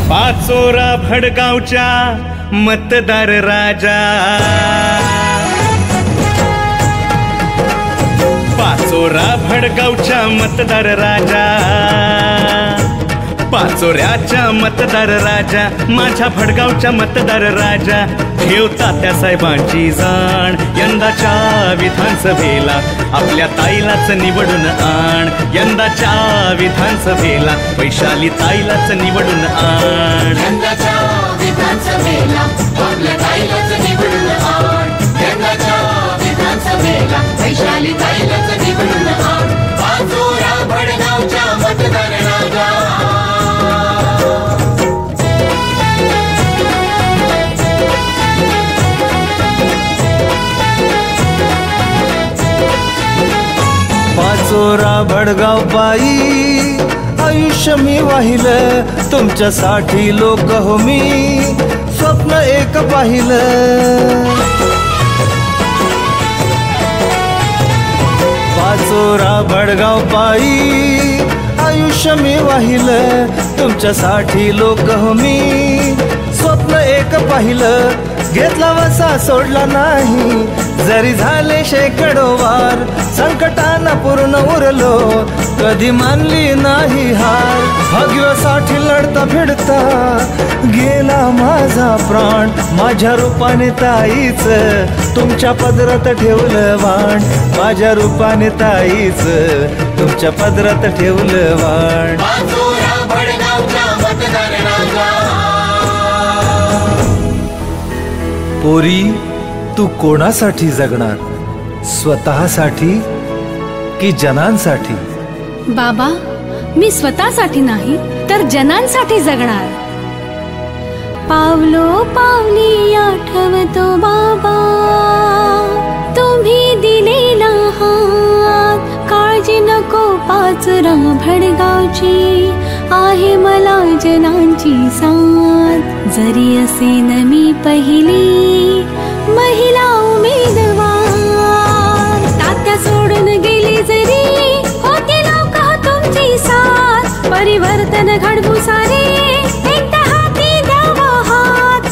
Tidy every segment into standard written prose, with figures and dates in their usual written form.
पाचोरा भडगावच्या मतदार राजा, पाचोरा भडगावच्या मतदार राजा, पाचोऱ्याच्या मतदार राजा, माझ्या भडगावच्या मतदार राजा, ठेवता त्या साहेबांची जाण, यंदाच्या विधानसभेला आपल्या ताईलाच निवडून आण, यंदाच्या विधानसभेला वैशाली ताईलाच निवडून आण, यंदाच्या विधानसभेला आपल्या ताईलाच निवडून आण, यंदाच्या विधानसभेला वैशाली ताईलाच निवडून आण, पाचोरा भडगावच्या मतदार राजा. पाचोरा भडगाव पायी आयुष्य मी वाहिलं, तुमच्यासाठी लोक हो मी स्वप्न एक पाहिलं. पाचोरा भडगाव पायी आयुष्य मी वाहिलं, तुमच्यासाठी लोक हो मी स्वप्न एक पाहिलं. घेतला वसा सोडला नाही, जरी झाले शेकडो वार, संकटानं पूर्ण उरलो, कधी मानली नाही हार. भाग्यासाठी लढता फिरता गेला माझा प्राण, माझ्या रूपाने ताईच तुमच्या पदरात ठेवलं वाण, माझ्या रूपाने ताईच तुमच्या पदरात ठेवलं वाण. पाचोरा भडगावच्या मतदार राजा. पोरी, तू कोणासाठी जगणार, स्वतःसाठी की जनांसाठी? बाबा, मी स्वतःसाठी नाही तर जनांसाठी जगणार. पावलो पावली आठवतो बाबा, तुम्ही दिलेला हात, काळजी नको पाचोरा भडगावची, आहे मला जनांची साथ. जरी असेन मी पहिली महिला उमेदवार, तात्या सोडून गेली जरी होते लोक तुमची साथ, परिवर्तन घडवू सारे एकट्या हाती द्यावा हात.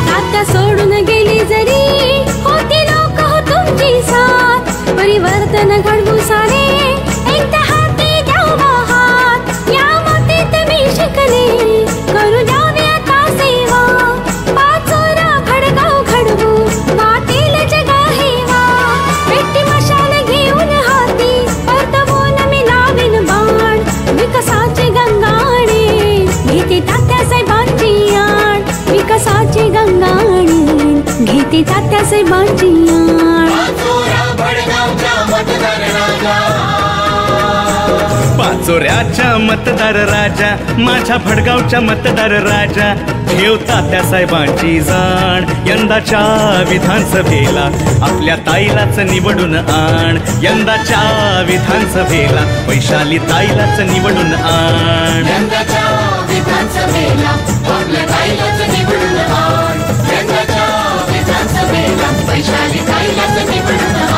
तात्या सोडून गेली जरी होते लोक तुमची साथ, परिवर्तन घडवू सारे एकट्या हाती द्यावा हात. या मातीत मी शिकले, करू द्यावी आता सेवा, पाचोरा भडगाव घडवू वाटेल जगा हेवा. पेटी मशाल घेऊन हाती परतवून मी लावीन बाण, विकासाची गंगाणे घेते तात्या साहेबांची आण, विकासाची गंगाणे घेते तात्या साहेबांची आण. पाचोरा भडगावच्या मतदार राजा. पाचोऱ्याच्या मतदार राजा, माझ्या भडगावच्या मतदार राजा, ठेवता त्या साहेबांची जाण, यंदाच्या विधानसभेला आपल्या ताईलाच निवडून आण, यंदाच्या विधानसभेला वैशाली ताईलाच निवडून आण, यंदाच्या विधानसभेला आपल्या ताईलाच निवडून आण, यंदाच्या विधानसभेला वैशाली ताईलाच निवडून आण.